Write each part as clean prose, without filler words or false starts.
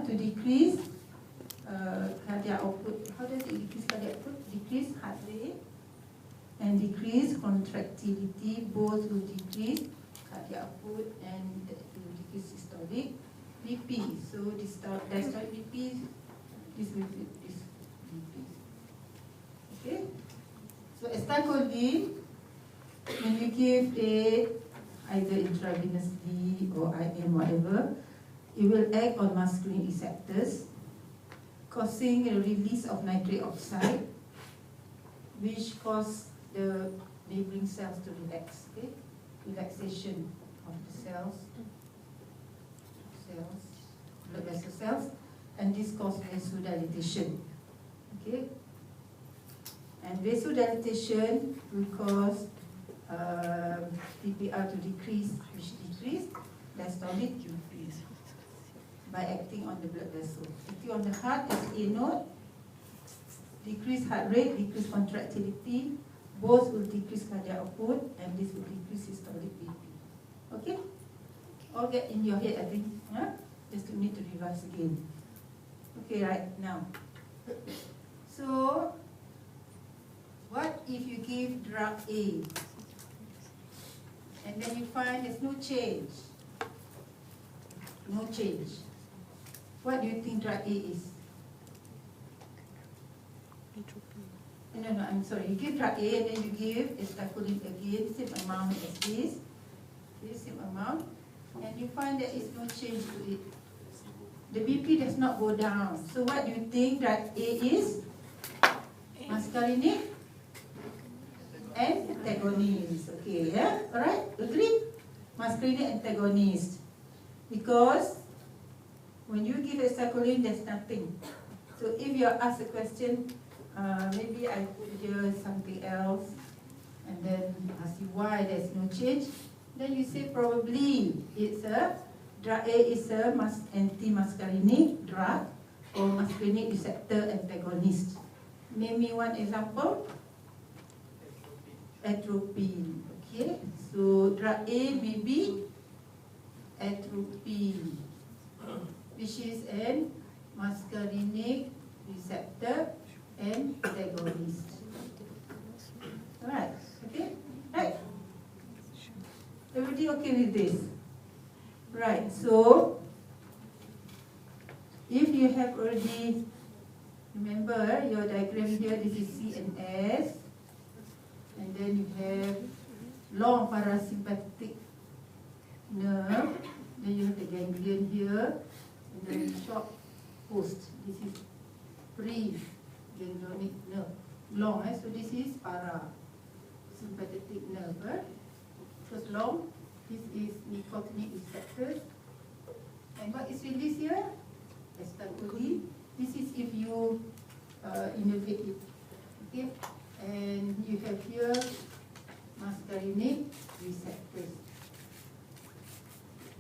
to decrease cardiac output. How does it decrease cardiac output? Decrease heart rate and decrease contractility. Both will decrease cardiac output and will decrease systolic BP. So diastolic BP, this will be this decrease. Okay. So acetylcholine, when you give it either intravenously or IM, whatever, it will act on muscarinic receptors, causing a release of nitric oxide, which cause the neighboring cells to relax. Okay, relaxation of the cells, blood vessel cells, and this causes vasodilatation. Okay, and vasodilatation will cause PPR to decrease, which decrease diastolic by acting on the blood vessel. Acting on the heart as A note, decrease heart rate, decrease contractility, both will decrease cardiac output, and this will decrease systolic BP. Okay? All get in your head, I think. Huh? Just to need to revise again. Okay, right now. So, what if you give drug A, and then you find there's no change? No change. What do you think drug A is? No, I'm sorry. You give drug A and then you give acetylcholine again, same amount as this. Okay, same amount. And you find there is no change to it. The BP does not go down. So what do you think drug A is? Muscarinic antagonist. Okay, yeah? Alright? Agree? Muscarinic antagonist. Because when you give acetylcholine, there's nothing. So if you are asked a question, maybe I put here something else, and then ask you why there's no change, then you say probably it's a drug A is a anti-muscarinic drug or muscarinic receptor antagonist. Name me one example. Atropine. Okay, so drug A may be atropine, which is an muscarinic receptor antagonist. Alright, okay? Right. Everybody okay with this? Right, so if you have already, remember your diagram here, this is C and S, and then you have long parasympathetic nerve, then you have the ganglion here, and then short post. This is pre-ganglionic nerve, long, so this is parasympathetic nerve. First long, this is nicotinic receptors. And what is released here? Acetylcholine. This is if you innervate it. Okay? And you have here muscarinic receptors.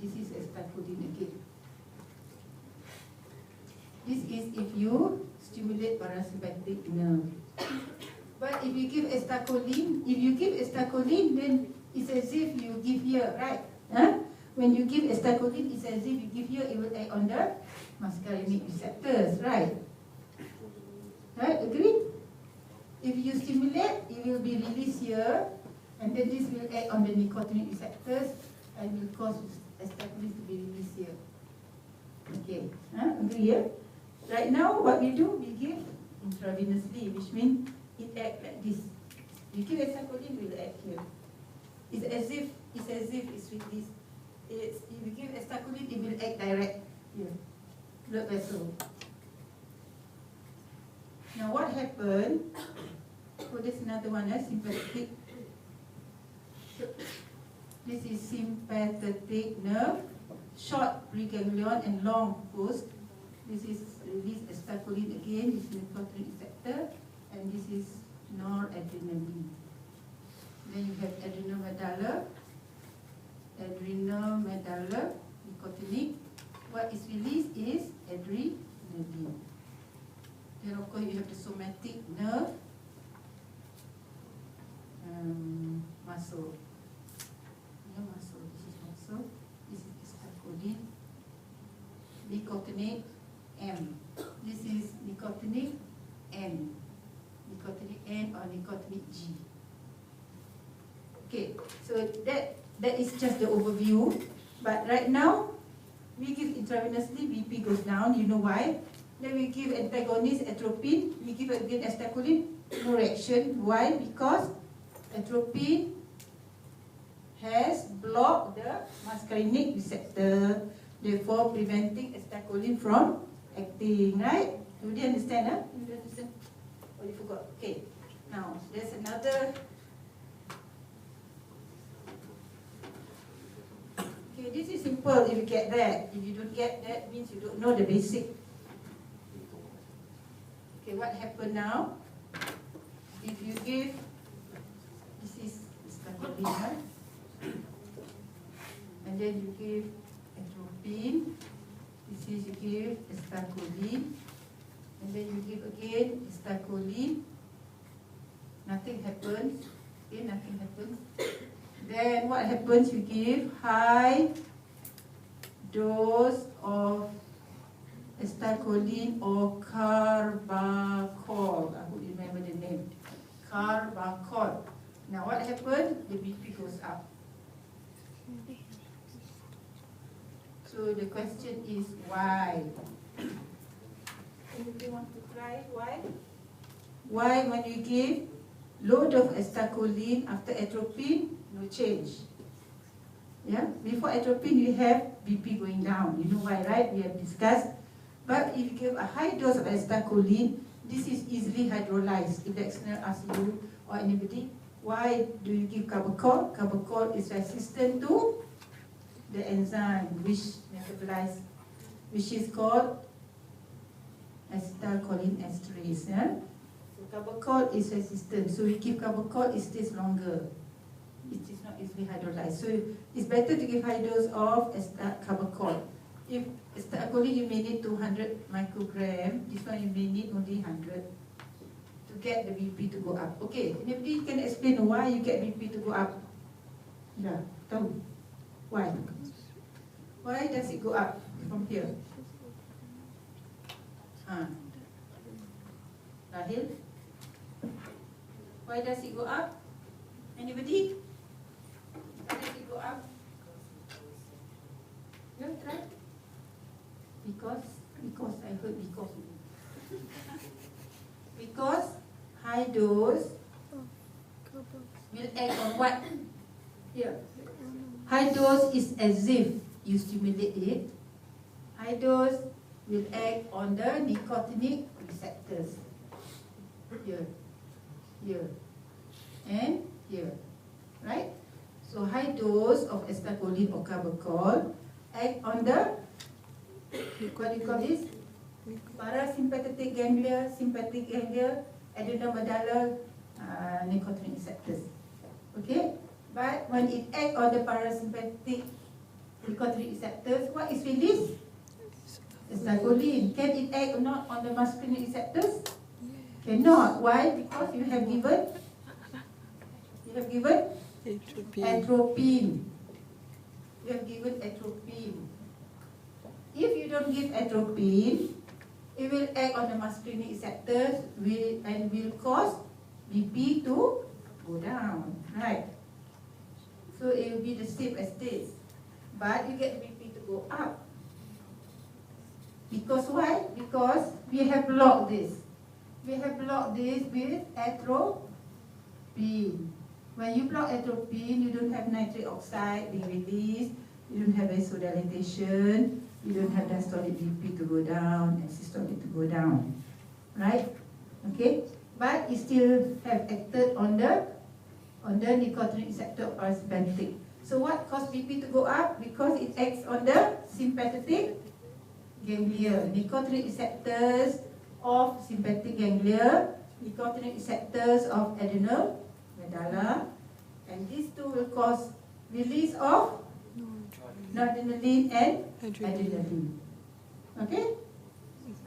This is acetylcholine again. This is if you stimulate parasympathetic nerve. But if you give acetylcholine, then it's as if you give here, right? Huh? When you give acetylcholine, it's as if you give here, it will act on the muscarinic receptors, right? Right, agree? If you stimulate, it will be released here, and then this will act on the nicotinic receptors and will cause acetylcholine to be released here. Okay, agree here? Right now, what we do, we give intravenously, which means it acts like this. You give acetylcholine, it will act here. It's as if it's with this. If you give acetylcholine, it will act direct here, blood vessel. Now what happened? Oh, there's another one, sympathetic. This is sympathetic nerve, short preganglion and long post. This is release acetylcholine again. This is nicotinic receptor, and this is noradrenaline. Then you have adrenomedulla, nicotinic. What is released is adrenaline. Then of course you have the somatic nerve, muscle. Yeah, muscle. This is muscle. This is acetylcholine. Nicotinic M. This is nicotinic N. Nicotinic N or nicotinic G. Okay, so that is just the overview. But right now, we give intravenously, BP goes down. You know why? Then we give antagonist atropine. We give again acetylcholine. No reaction. Why? Because atropine has blocked the muscarinic receptor, therefore preventing acetylcholine from acting. Right? Do you understand? Huh? You understand? Oh, you forgot. Okay. Now there's another. Okay, this is simple. If you get that, if you don't get that, means you don't know the basic. Okay, what happened now? If you give, this is acetylcholine, and then you give atropine. This is you give acetylcholine, and then you give again acetylcholine. Nothing happens. Okay, nothing happens. Then what happens? You give high dose of acetylcholine or carbachol. I hope you remember the name. Carbachol. Now what happened? The BP goes up. So the question is why? Anybody want to try why? Why when you give load of acetylcholine after atropine, no change? Yeah, before atropine you have BP going down. You know why, right? We have discussed. But if you give a high dose of acetylcholine, this is easily hydrolyzed. If the examiner asks you or anybody, why do you give carbachol? Carbachol is resistant to the enzyme which metabolize, which is called acetylcholine esterase. Yeah? So carbachol is resistant. So we give carbachol, it stays longer. It is not easily hydrolyzed. So it's better to give high dose of carbachol. If acetylcholine you may need 200 microgram, this one you may need only 100 to get the BP to go up. Okay, anybody can explain why you get BP to go up? Yeah, tahu. Why? Why does it go up from here? Rahil? Why does it go up? Anybody? Why does it go up? You try? Because I heard because high dose will act on what? Here. High dose is as if you stimulate it. High dose will act on the nicotinic receptors. Here, here, and here. Right? So high dose of acetylcholine or carbachol act on the, what do you call this? Parasympathetic ganglia, sympathetic ganglia, adrenomedullary nicotinic receptors. Okay? But when it acts on the parasympathetic nicotinic receptors, what is released? Acetylcholine. Can it act or not on the muscarinic receptors? Cannot. Why? Because you have given atropine. You have given atropine. If you don't give atropine, it will act on the muscarinic receptors and will cause BP to go down. Right? So it will be the same as this. But you get BP to go up. Because why? Because we have blocked this. We have blocked this with atropine. When you block atropine, you don't have nitric oxide being released, you don't have vasodilatation, you don't have diastolic BP to go down and systolic to go down. Right? Okay? But it still have acted on the nicotinic receptor parasympathetic. So what causes BP to go up? Because it acts on the sympathetic ganglia. Nicotinic receptors of sympathetic ganglia, nicotinic receptors of adrenal medulla, and these two will cause release of noradrenaline and adrenaline. Okay?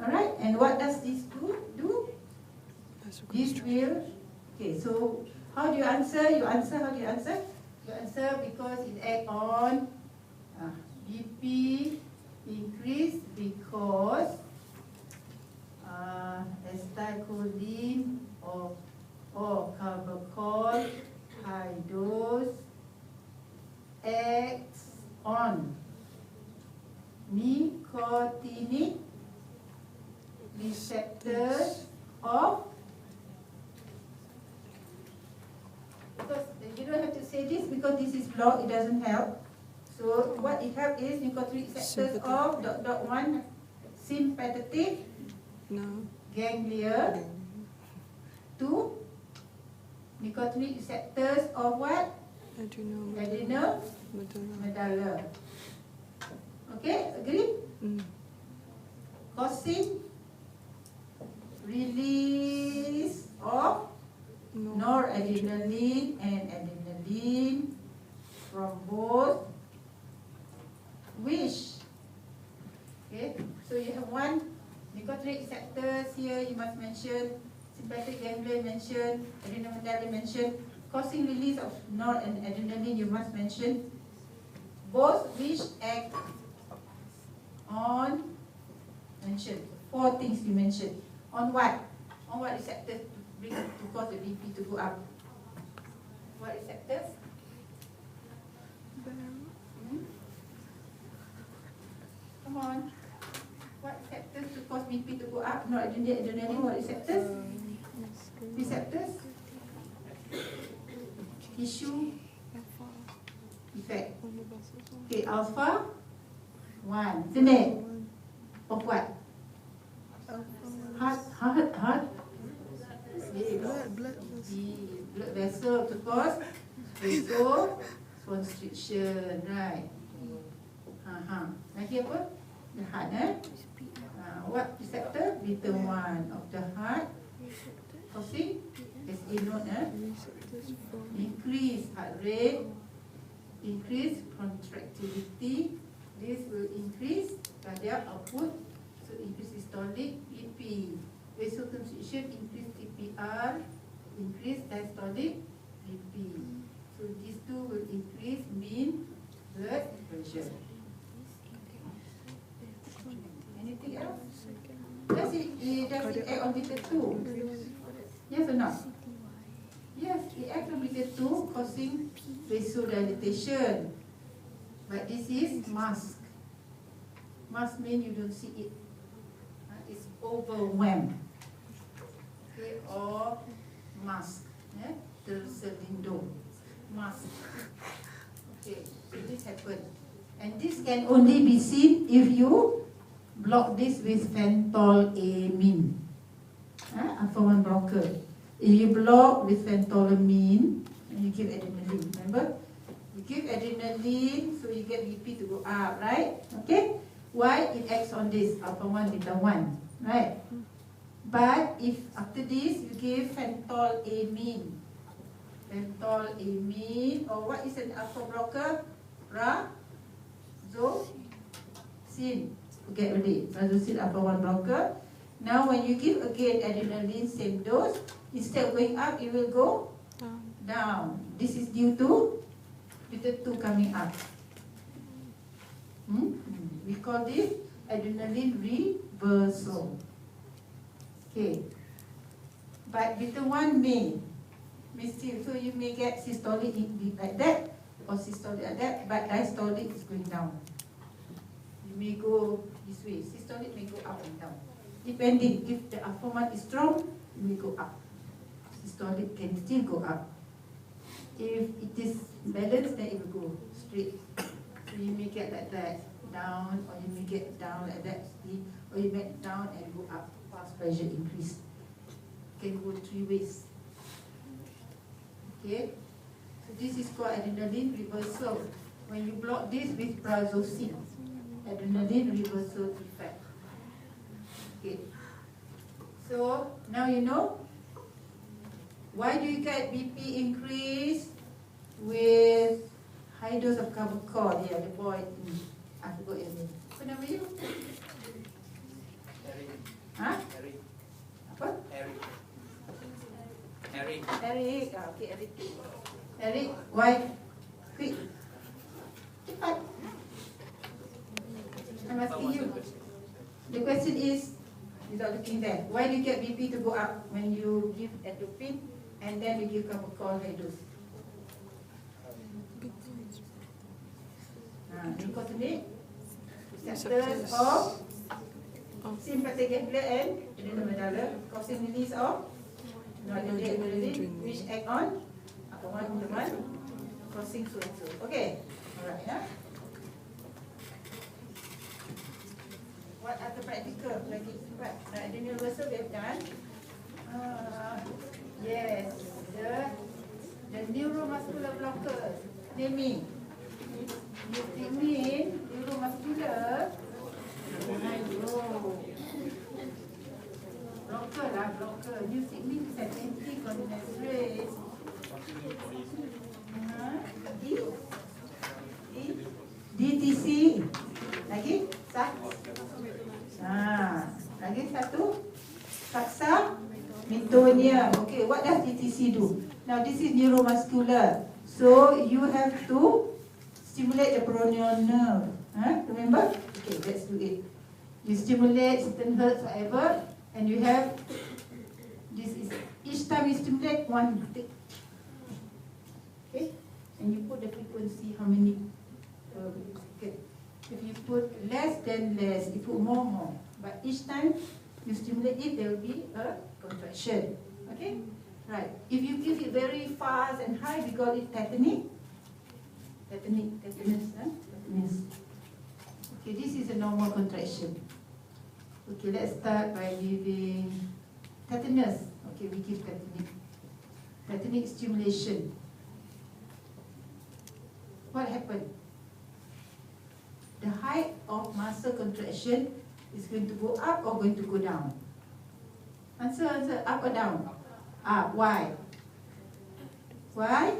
Alright, and what does this do? This will, okay, so how do you answer? How do you answer? You answer because it acts on BP increase because acetylcholine or carbachol hydrose acts on nicotinic receptors of, because you don't have to say this because this is long, it doesn't help. So what it helps is nicotinic receptors of ... one sympathetic ganglia. 2 nicotinic receptors of what? Adrenal medulla. Okay, agree? Causing release of noradrenaline and adrenaline from both which. Okay, so you have one nicotinic receptors here, you must mention sympathetic ganglia, mention adrenal medulla, mention causing release of nor and adrenaline, you must mention both which act on, mention 4 things you mentioned. On what? On what receptors to cause the BP to go up? What receptors? Come on. What receptors to cause BP to go up? Not adrenaline. What receptors? Receptors? Tissue effect. Okay, alpha 1. Isn't of what? Heart. Blood vessel to cause vasoconstriction, right? Lagi apa? The heart, what receptor? Beta 1 of the heart. Causing SA note, increase heart rate, increase contractility. This will increase cardiac output, so increase systolic BP. Vasoconstriction, increase TPR, increase diastolic BP. So these two will increase mean blood pressure. Anything else? Does it act on beta 2? Yes or not? Yes, it acts on beta 2, causing vasodilatation. But this is mask. Mask means you don't see it. It's overwhelmed. Okay, or mask. Terselindo. Mask. Okay, so this happens. And this can only be seen if you block this with phentolamine. Alpha 1 blocker. If you block with phentolamine, and you give adrenaline, remember? You give adrenaline, so you get BP to go up, right? Okay? Why? It acts on this, alpha 1, beta 1, right? But if after this, you give phentolamine. Phentolamine, or what is an alpha blocker? Prazosin. Forget already. Prazosin, alpha 1 blocker. Now when you give again adrenaline, same dose, instead of going up, it will go down. This is due to beta 2 coming up. We call this adrenaline reversal. Okay. But beta 1 may still, so you may get systolic like that, or systolic like that, but diastolic is going down. You may go this way. Systolic may go up and down. Depending, if the alpha 1 is strong, it may go up. Systolic can still go up. If it is balanced, then it will go straight. So you may get like that, down, or you may get down like that, or you may down and go up, pulse pressure increase. It can go 3 ways. Okay? So this is called adrenaline reversal. When you block this with prazosin, adrenaline reversal effect. Okay. So now you know why do you get BP increase with high dose of carbachol? Yeah, the boy. I forgot your name. Apa nama you? Eric. Apa? Eric. Okay, Eric. Eric, why? Quick. Cepat. I'm asking you. The question is, without looking there. Why do you get BP to go up when you give atropine and then you give carbapenem high dose? Nicotinamide receptors of sympathetic ganglia and adrenomedulla causing release of noradrenaline, which act on the one causing so and so. Okay, alright, yeah. What are the practical lagi? Adrenal reversal we have done. Yes, the neuromuscular blockers. Naming. Histamine, neuromuscular. Blocker lah, blocker. Histamine is an anticholinergic. DTC. Lagi? Lagi satu. Saxametonia. Okay, what does DTC do? Now this is neuromuscular. So you have to stimulate the peroneal nerve. Remember? Okay, let's do it. You stimulate certain hertz, whatever, and you have this is each time you stimulate one tick. Okay, and you put the frequency how many second. If you put less, then less. If you put more. But each time you stimulate it, there will be a contraction. Okay, right. If you give it very fast and high, we call it tetanus. Okay, this is a normal contraction. Okay, let's start by giving tetanus. Okay, we give tetanic stimulation. What happened? The height of muscle contraction is going to go up or going to go down? Answer, up or down? Up. Why? Why?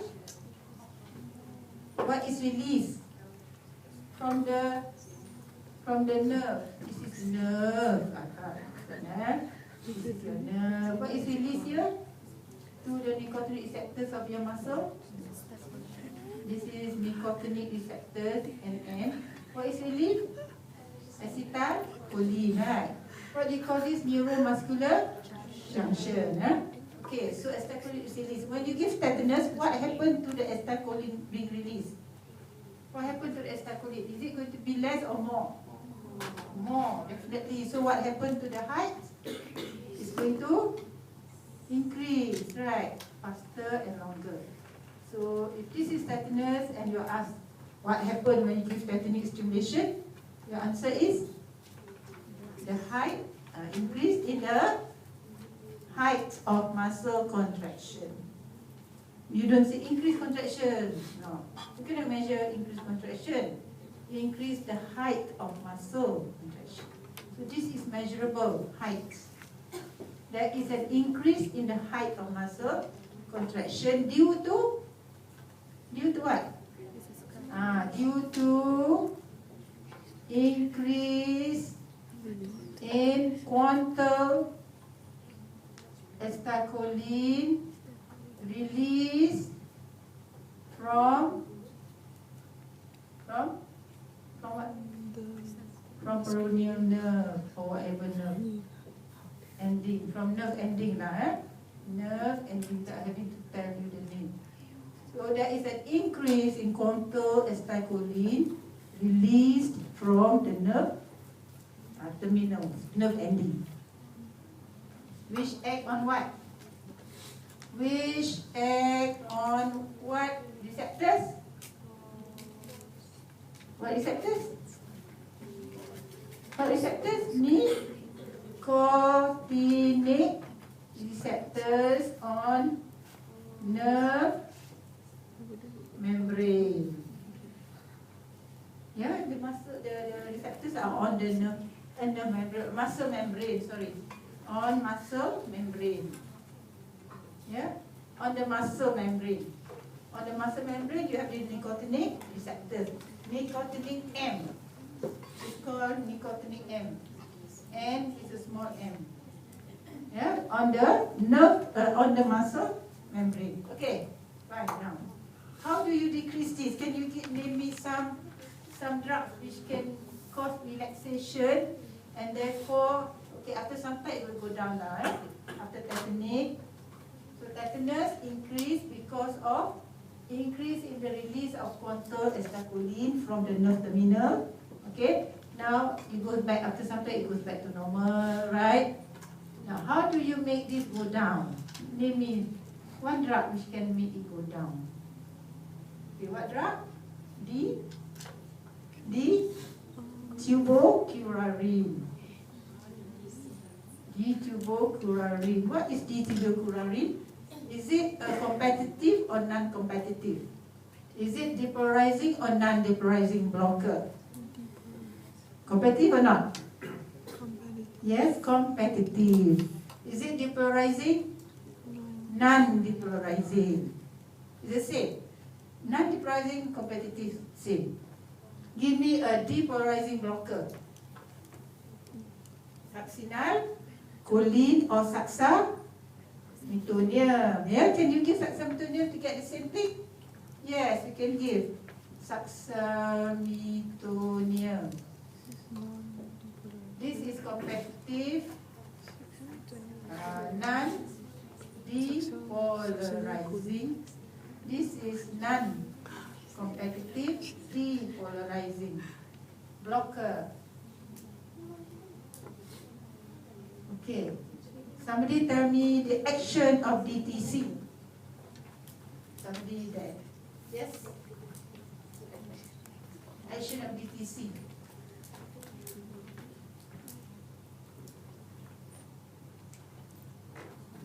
What is released from the nerve? This is nerve. This is your nerve. What is released here? To the nicotinic receptors of your muscle. This is nicotinic receptors, NM. What is released? Acetylcholine, right? What do you call this? Neuromuscular junction. Okay, so acetylcholine is released. When you give tetanus, what happened to the acetylcholine being released? What happened to the acetylcholine? Is it going to be less or more? More, definitely. So what happened to the height? It's going to increase, right? Faster and longer. So if this is tetanus and you're asked what happened when you give tetanic stimulation, your answer is the height increase in the height of muscle contraction. You don't say increase contraction. No. You cannot measure increase contraction. You increase the height of muscle contraction. So this is measurable height. There is an increase in the height of muscle contraction due to what? Due to increase in quantum acetylcholine released from what? From peroneal nerve or whatever nerve ending, from nerve ending lah, nerve ending, tak having to tell you the name. So there is an increase in quantum acetylcholine released from the nerve terminal, nerve ending, which act on what? Which act on what receptors? What receptors? What receptors? Nicotinic receptors on nerve membrane. Yeah, the receptors are on the nerve membrane, muscle membrane. Sorry, on muscle membrane. Yeah, on the muscle membrane. On the muscle membrane, you have the nicotinic receptors. Nicotinic M. It's called nicotinic M. N is a small m. Yeah, on the nerve, on the muscle membrane. Okay, right now. How do you decrease this? Can you name me some drugs which can cause relaxation and therefore, okay, after some time down now, after tetanic. So tetanus increase because of increase in the release of control acetylcholine from the nerve terminal. Okay, now it goes back, after some time it goes back to normal, right? Now how do you make this go down? Name me one drug which can make it go down. Okay, what drug? Tubocurarine. Tubocurarine. What is tubocurarine? Is it a competitive or non-competitive? Is it depolarizing or non-depolarizing blocker? Competitive or not? Yes, competitive. Is it depolarizing? Non-depolarizing. Is it same? Non-depolarizing, competitive, same. Give me a depolarizing blocker. Succinylcholine or saxametonium. Yeah, can you give saxametonium to get the same thing? Yes, we can give saxametonium. This is competitive, non-depolarizing. This is non-competitive, depolarizing blocker. Okay, somebody tell me the action of DTC. Somebody there. Yes? Action of DTC.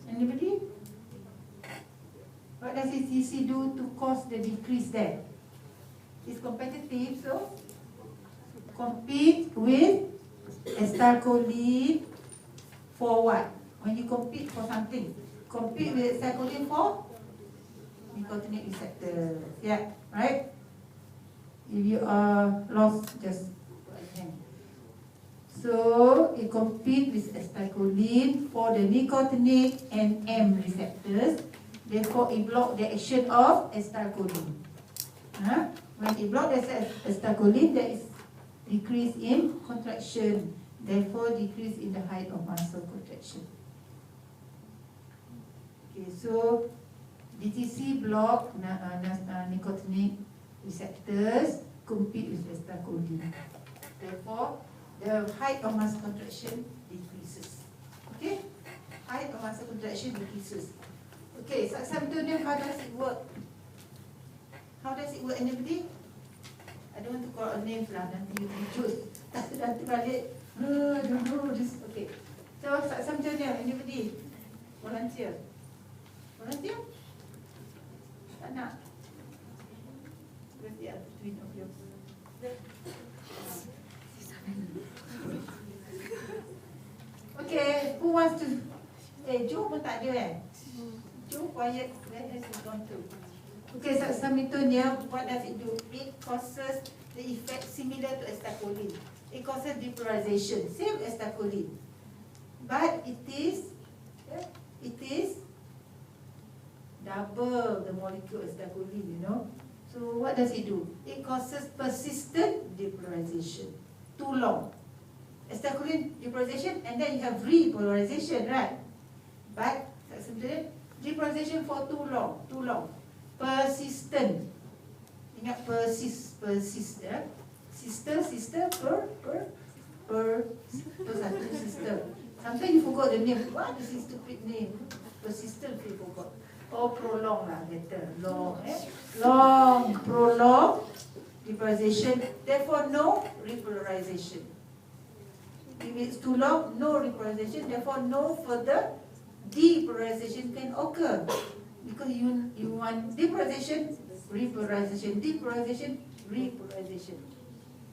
Anybody? What does DTC do to cause the decrease there? It's competitive, so compete with acetylcholine for what? When you compete for something, compete with acetylcholine for nicotinic receptor. Yeah, right? If you are lost, just put a hand. So it competes with acetylcholine for the nicotinic and M receptors. Therefore, it blocks the action of acetylcholine. When it blocks the acetylcholine, there is decrease in contraction. Therefore, decrease in the height of muscle contraction. Okay, so DTC block nicotinic receptors, compete with acetylcholine. Therefore, the height of muscle contraction decreases. Okay, height of muscle contraction decreases. Okay, saxametonium, how does it work? How does it work, anybody? I don't want to call a name lah, nanti you choose. Nanti balik, I don't know this. Okay, so saxametonium, anybody? Volunteer? Volunteer? Tak nak? Berarti ada between of you. Okay, who wants to? Joe pun tak ada Joe quiet, where has it gone to? Okay, saxametonium, what does it do? It causes the effect similar to acetylcholine. It causes depolarization, same as acetylcholine. But it is double the molecule acetylcholine, you know. So what does it do? It causes persistent depolarization, too long. Acetylcholine depolarization, and then you have repolarization, right? But depolarization for too long, persistent. Ingat persist, ya. Sister, satu sister. Sometimes you forgot the name. What is this stupid name? Persistent, you forgot. Oh, prolong lah, better. Long, prolonged depolarization. Therefore, no repolarization. If it's too long, no repolarization. Therefore, no further depolarization can occur. Because you want depolarization, repolarization, depolarization, repolarization.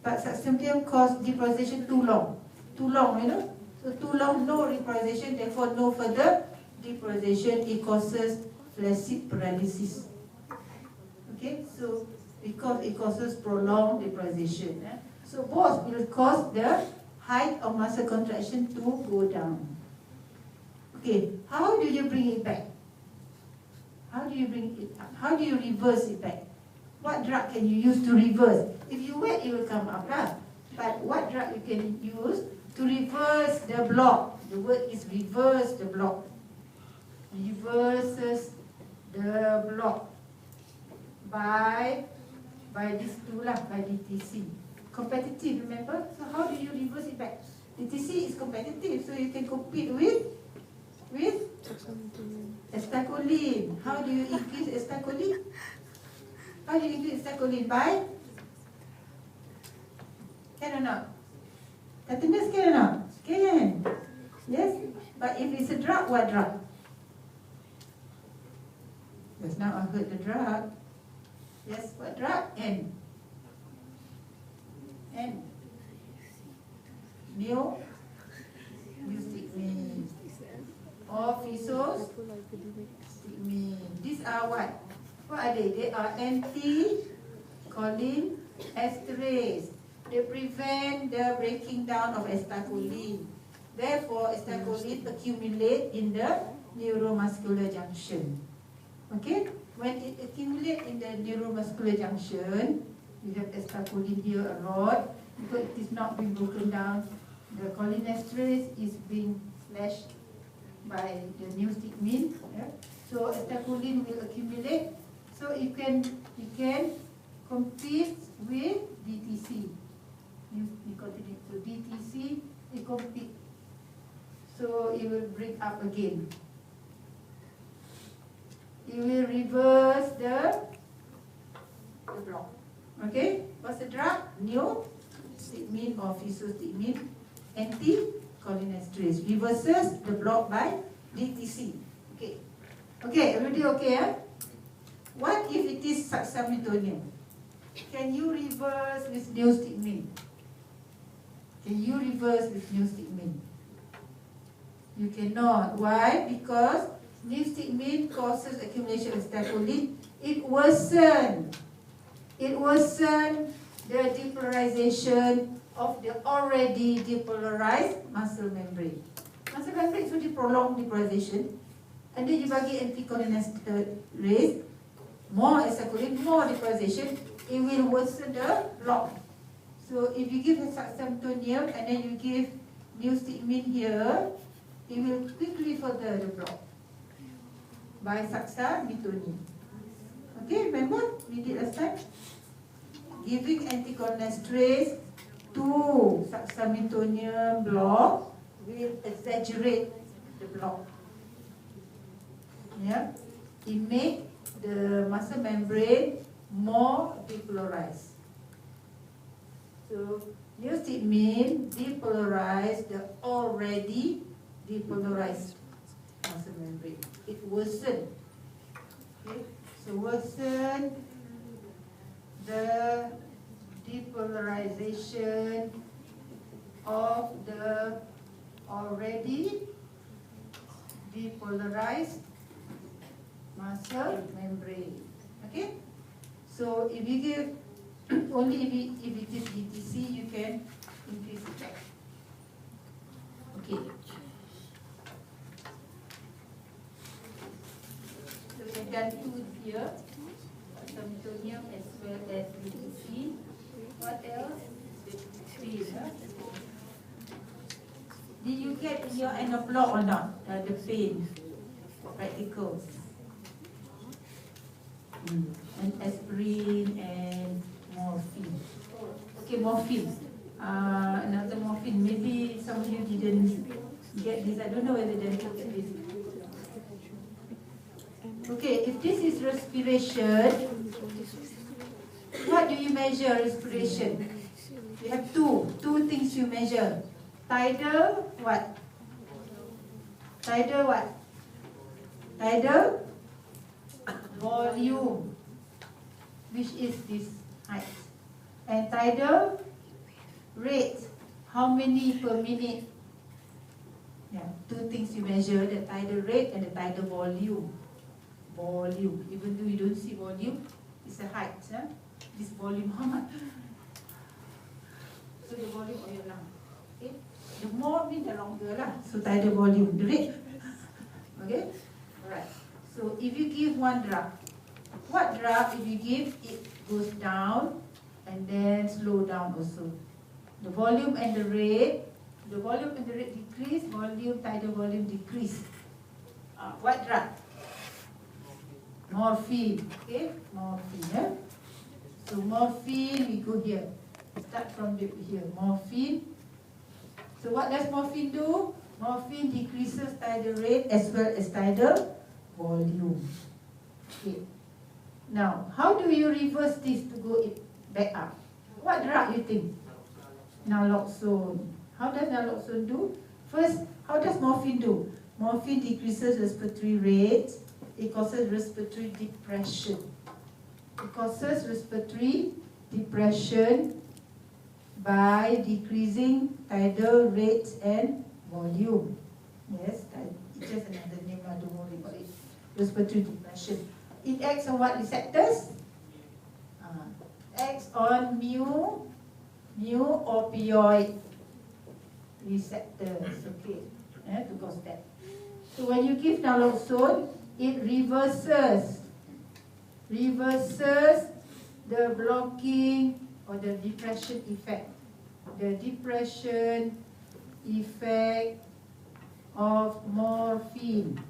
But saxametonium causes depolarization too long, you know. So too long, no repolarization. Therefore, no further depolarization. It causes flaccid paralysis. Okay, so because it causes prolonged depolarization. So both will cause the height of muscle contraction to go down. Okay, how do you bring it back? How do you bring it up? How do you reverse it back? What drug can you use to reverse? If you wait, it will come up, lah. But what drug you can use to reverse the block? The word is reverse the block. Reverses the block by these two lah, by DTC. Competitive, remember? So how do you reverse it back? DTC is competitive, so you can compete with acetylcholine. How do you increase acetylcholine? How do you increase acetylcholine? By? Can or not? Tetanus can or not? Can. Yes? But if it's a drug, what drug? Just now I heard the drug. Yes, what drug? N. Neostigmine. Or physostigmine. These are what? What are they? They are anti-choline esterase. They prevent the breaking down of acetylcholine. Therefore, acetylcholine accumulate in the neuromuscular junction. Okay? When it accumulates in the neuromuscular junction, you have acetylcholine here a lot. Because it is not being broken down, the cholinesterase is being slashed by the neostigmine. Yeah? So acetylcholine will accumulate. So you can compete with DTC. You continue to DTC, it compete. So it will break up again. It will reverse the block. Okay? What's the drug? Neostigmine or physostigmine, anti-cholinesterase. Reverses the block by DTC. Okay. Okay, everybody okay? Eh? What if it is succinylcholine? Can you reverse with neostigmine? Can you reverse with neostigmine? You cannot. Why? Because neostigmine causes accumulation of acetylcholine. It worsens the depolarization of the already depolarized muscle membrane. Muscle membrane is already prolonged depolarization. And then you bagi anticholinesterase, more acetylcholine, more depolarization, it will worsen the block. So if you give succinylcholine and then you give neostigmine here, it will quickly further the block by succinylcholine. Okay, remember we did last time? Giving anticholinesterase to succinylcholine block will exaggerate the block. Yeah, it makes the muscle membrane more depolarized. So neostigmine depolarize the already depolarized muscle membrane. It worsens. Okay, so worsen the depolarization of the already depolarized muscle membrane. Okay? So if you give only if it is DTC, you can increase it back. Okay. So we have done two here, succinylcholine as well as DTC. What else? Three, huh? Did you get in your end of block or not? The pain practicals. And aspirin and morphine. Okay, morphine. Another morphine. Maybe some of you didn't get this. I don't know whether they looked at this. Okay, if this is respiration, what do you measure respiration? You have two things you measure. Tidal what? Tidal what? Tidal volume, which is this height. And tidal rate, how many per minute? Yeah, two things you measure, the tidal rate and the tidal volume. Volume, even though you don't see volume, it's a height. Huh? This volume, how much? So the volume of your lung. Okay? The more means the longer lah. So tidal volume, the rate. Okay? Alright. So if you give one drug, what drug if you give, it goes down and then slow down also. The volume and the rate The volume and the rate decrease, volume, tidal volume decrease. What drug? Morphine. Okay, morphine. Eh? So morphine, we go here. Start from here. Morphine. So what does morphine do? Morphine decreases tidal rate as well as tidal volume. Okay. Now, how do you reverse this to go back up? What drug you think? Naloxone. How does naloxone do? First, how does morphine do? Morphine decreases respiratory rate. It causes respiratory depression. It causes respiratory depression by decreasing tidal rate and volume. Yes, it's just another name, I don't worry about it. Respiratory depression. It acts on what receptors? Acts on mu opioid receptors. Okay, to cause that. So when you give naloxone, it reverses the blocking or the depression effect. The depression effect of morphine.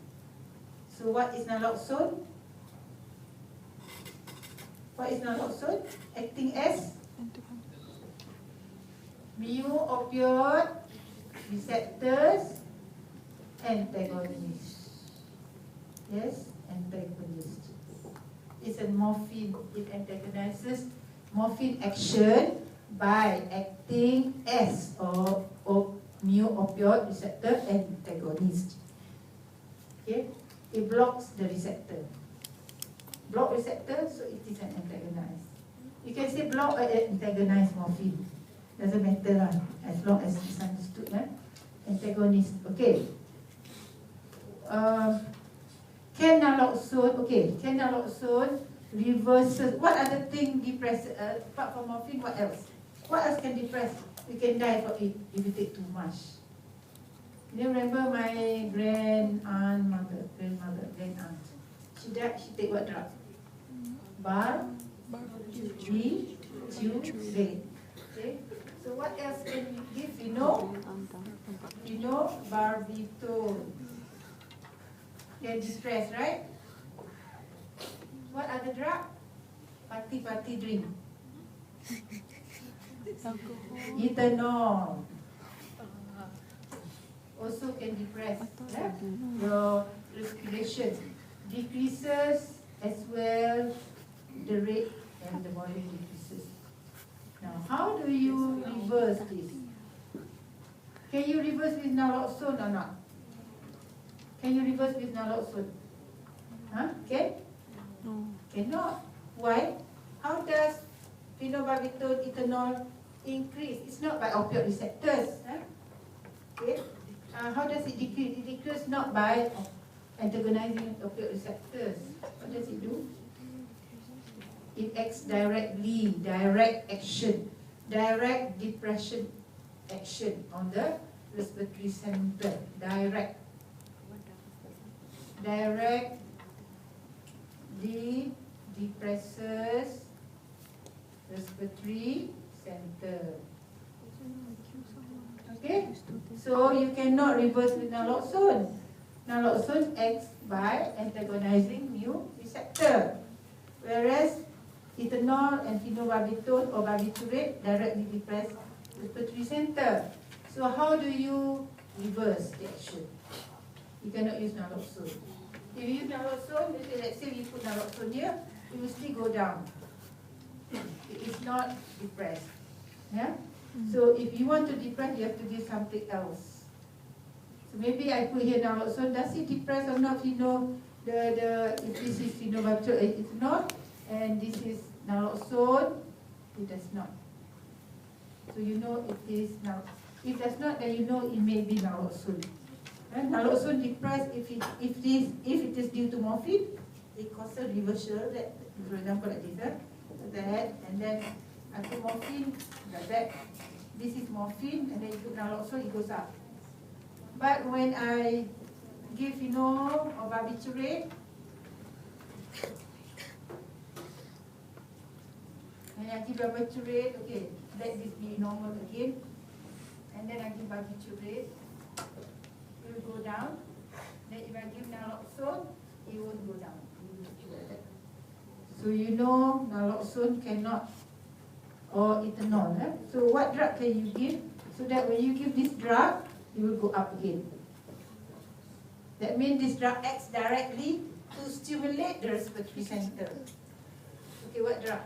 So what is naloxone? What is naloxone? Acting as mu opioid receptors antagonist. Yes, antagonist. It's a morphine. It antagonizes morphine action by acting as mu opioid receptor antagonist. Okay, it blocks the receptor. Block receptor, so it is an antagonist. You can say block or antagonize morphine. Doesn't matter lah, as long as it's understood. Antagonist. Okay. Can naloxone reverses? What other thing depress? Apart from morphine, what else? What else can depress? You can die for it if you take too much. You remember my grandaunt. She died. She take what drug? Barbiturate. Okay. So what else can you give? You know, barbiturate. Can distress, right? What other drug? Party drink. Ethanol. Also can depress. Your respiration decreases as well. The rate and the volume decreases. Now, how do you reverse this? Can you reverse with naloxone or not? Can you reverse with naloxone? Can? No. Cannot. Why? How does phenobarbital ethanol increase? It's not by opioid receptors. Okay. How does it decrease? It decreases not by antagonizing opioid receptors. What does it do? It acts directly, direct action, direct depression action on the respiratory center. Direct depresses respiratory center. Okay, so you cannot reverse with naloxone. Naloxone acts by antagonizing mu receptor, whereas ethanol and phenobarbital or barbiturate directly depress respiratory center. So how do you reverse the action? You cannot use naloxone. If you use naloxone, let's say we put naloxone here, it will still go down. It is not depressed. Yeah? So if you want to depress, you have to give something else. So maybe I put here naloxone. Does it depress or not? You know, if this is phenobarbital, it's not, and this is naloxone, it does not. So you know it is now. If it does not, then you know it may be naloxone. And naloxone depressed if it is due to morphine, it causes reversal. That, for example, like this, that, and then after morphine, like that. This is morphine, and then you put naloxone, it goes up. But when I give phenol or barbiturate, okay, let this be normal again. and then I give barbiturate, it will go down. Then if I give naloxone, it won't go down. So you know naloxone cannot, or ethanol. So what drug can you give? So that when you give this drug, it will go up again. That means this drug acts directly to stimulate the respiratory center. Okay, what drug?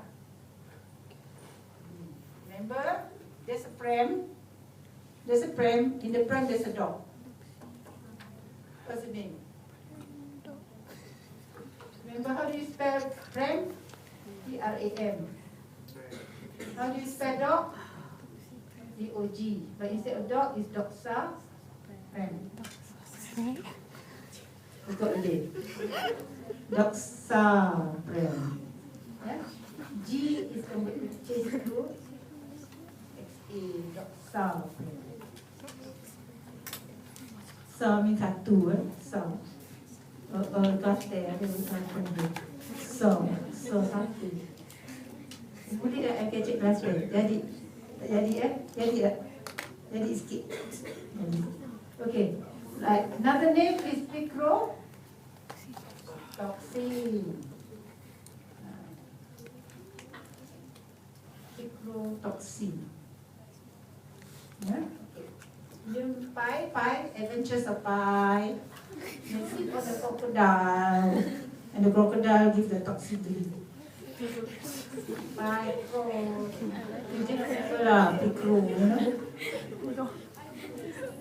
Remember, there's a pram. There's a pram. In the pram, there's a dog. What's the name? Remember, how do you spell pram? P-R-A-M. How do you spell dog? D-O-G. But instead of dog, it's doxa. Pram. Forgot again. Doxa. Pram. Yeah? G is converted to chase through. X-A. Doxa. Pram. Sa means satu. Sa. Kata ada satu. So satu. Boleh tak I kecek kelas ni? Jadi sikit. Okay. Like another name is picrotoxin. Picrotoxin. Yeah. Yung pie, adventures of pie. You sit on the crocodile, and the crocodile gives the toxin to you. Picro. You just remember lah, picro, you know?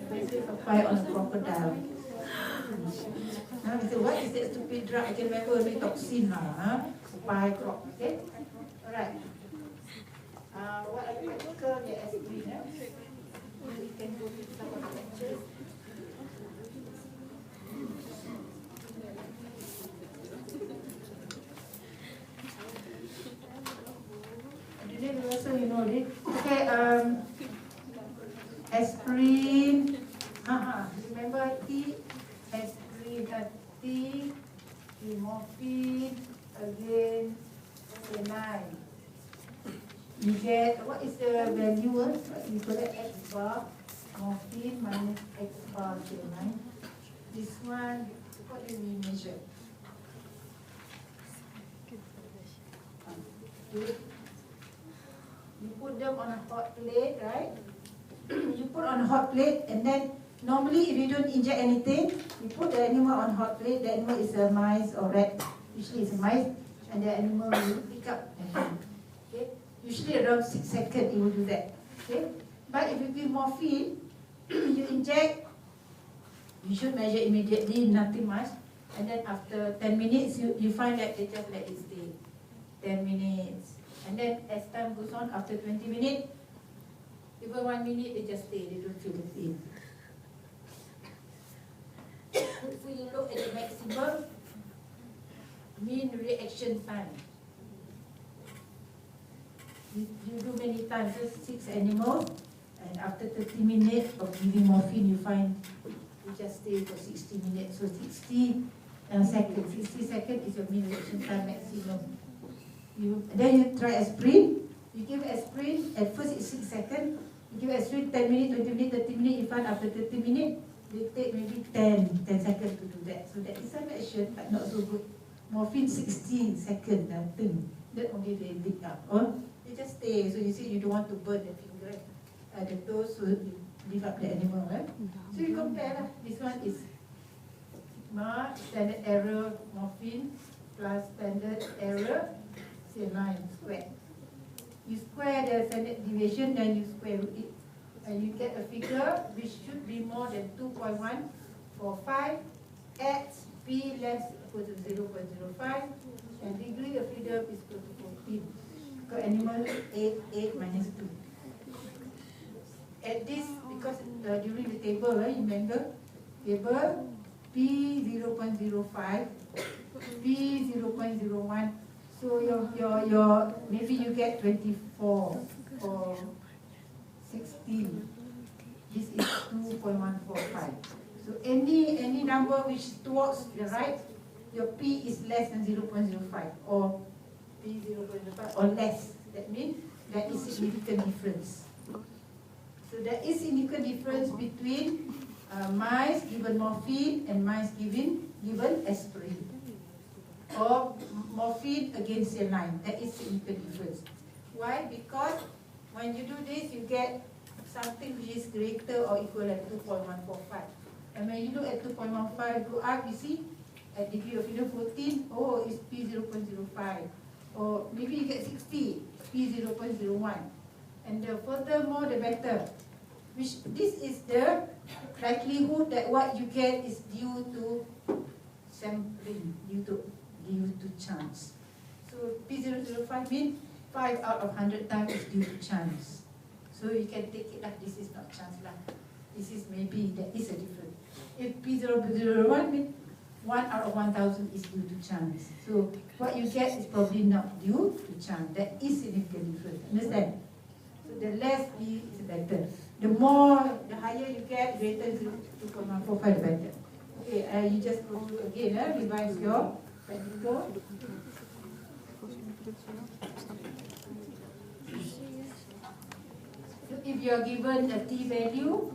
Adventures of pie on a crocodile. Now you say, what is that stupid drug? I can remember only toxin lah. Pie croc, okay? Alright. What are the practical? The aspirin, we can go to some of the lectures. Also, you know it. Okay, aspirin. Remember T, aspirin, T, morphine, again, saline. You get, what is the value? You call it X bar, morphine minus X bar saline. This one, what do we measure? You put them on a hot plate, right? You put on a hot plate, and then normally if you don't inject anything, you put the animal on hot plate. The animal is a mice or rat. Usually it's a mice, and the animal will pick up and eat. Okay? Usually around 6 seconds it will do that. Okay? But if you give morphine, you inject, you should measure immediately, nothing much. And then after 10 minutes, you find that they just let it stay. 10 minutes. And then as time goes on, after 20 minutes, even 1 minute, they just stay, they don't feel the pain. So you look at the maximum mean reaction time. You do many times, just 6 animals, and after 30 minutes of giving morphine, you find you just stay for 60 minutes. So 60 seconds. 60 seconds is your mean reaction time maximum. Then you try aspirin. You give aspirin, at first it's 6 seconds. You give aspirin 10 minutes, 20 minutes, 30 minutes. You find after 30 minutes, they take maybe 10 seconds to do that. So that is some action, but not so good. Morphine 60 seconds, nothing. Then only they dig up. Or they just stay. So you see, you don't want to burn the finger, the toes, so you leave up the animal. Right? So you compare lah. This one is sigma, standard error, morphine, plus standard error, saline, square. You square the standard deviation, then you square root it. And you get a figure which should be more than 2.145 at P less equal to 0.05 and degree of freedom is equal to 14. Because animal 8 minus 2. At this, because during the table, right, you remember, table P 0.05, P 0.01. So your maybe you get 24 or 16. This is 2.145. So any number which is towards the right, your P is less than 0.05 or P 0.05 or less. That means there is significant difference. So there is significant difference between mice given morphine and mice given aspirin, or morphine against saline. There is significant difference. Why? Because when you do this, you get something which is greater or equal at 2.145. And when you look at 2.15 go up, you see, at degree of freedom 14, oh, it's P0.05. Or maybe you get 60, P0.01. And the furthermore, the better. Which this is the likelihood that what you get is due to sampling, due to chance. So P0.05 means 5 out of 100 times is due to chance. So you can take it like this is not chance lah. This is maybe there is a difference. If P0.01 means 1 out of 1,000 is due to chance. So what you get is probably not due to chance. There is significant difference. Understand? So the less P is better. The higher you get, greater 2.145, the better. Okay, you just go through again, revise your practical. So if you are given a T value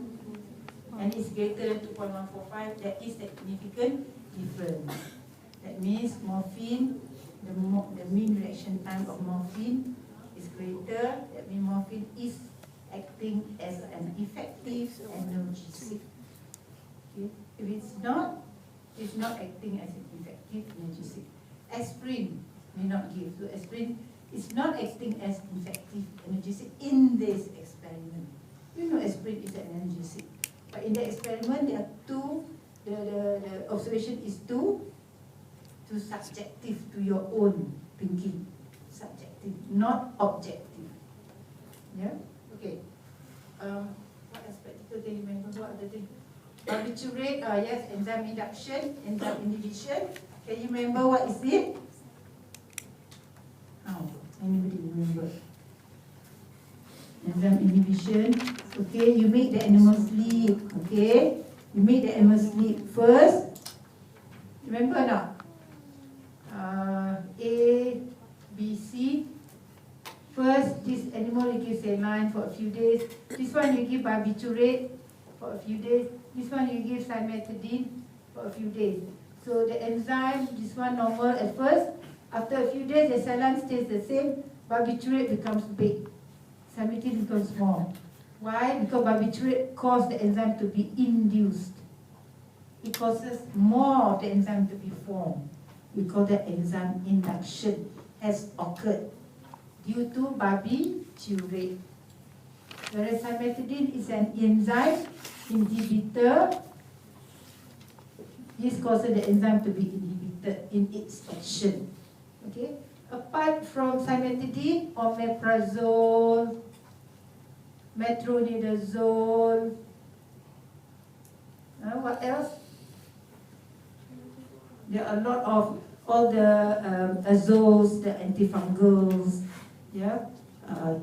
and it's greater than 2.145, there is a significant difference. That means morphine, the mean reaction time of morphine is greater. That means morphine is acting as an effective analgesic. Okay. If it's not acting as an effective analgesic. Aspirin may not give. So aspirin is not acting as effective analgesic in this experiment. You know aspirin is an analgesic. But in the experiment, there are two, the observation is too subjective to your own thinking. Subjective, not objective. Yeah? Okay. What aspect can you remember? What other thing? Barbiturate, yes, enzyme induction, enzyme inhibition. Can you remember what is it? How? Anybody remember? Enzyme inhibition. Okay, you make the animal sleep. Okay, you make the animal sleep first. Remember or not? A, B, C. First, this animal you give saline for a few days. This one you give barbiturate for a few days. This one you give cimetidine for a few days. So the enzyme, this one normal at first. After a few days, the saline stays the same. Barbiturate becomes big. Cimetidine becomes small. Why? Because barbiturate causes the enzyme to be induced. It causes more of the enzyme to be formed. We call that enzyme induction has occurred due to barbiturate. Whereas cimetidine is an enzyme inhibitor. This causes the enzyme to be inhibited in its action. Okay. Apart from cimetidine, omeprazole, metronidazole, what else? There are a lot of all the azoles, the antifungals, yeah, a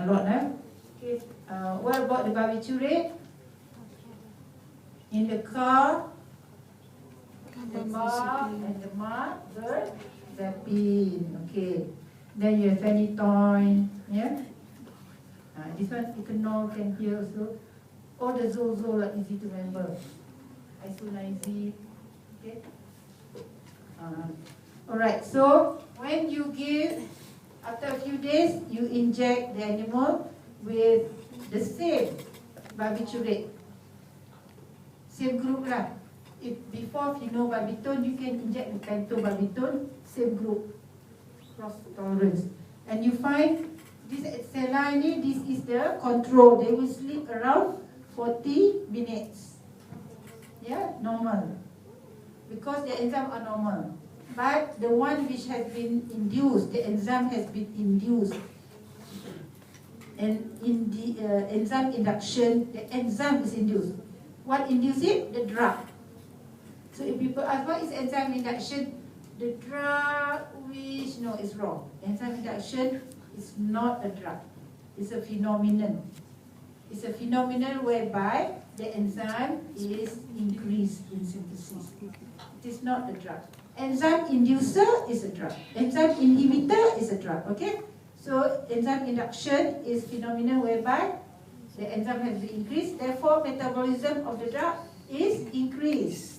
lot. Okay. What about the barbiturate? In the car, the bar and the Zapine. Okay. Then you have phenytoin, yeah. This one ethanol can hear also. All the zolzol are easy to remember. Isoniazid. Okay. Alright, so when you give, after a few days, you inject the animal with the same barbiturate. Same group lah. If before phenobarbital, you can inject with pentobarbital, same group, cross tolerance. And you find this saline, this is the control. They will sleep around 40 minutes. Yeah, normal. Because the enzyme are normal. But the one which has been induced, the enzyme has been induced. And in the enzyme induction, the enzyme is induced. What induces it? The drug. So if people ask what is enzyme induction, the drug which, no, is wrong. Enzyme induction is not a drug. It's a phenomenon. It's a phenomenon whereby the enzyme is increased in synthesis. It is not a drug. Enzyme inducer is a drug. Enzyme inhibitor is a drug. Okay? So enzyme induction is phenomenon whereby The enzyme has been increased, therefore metabolism of the drug is increased.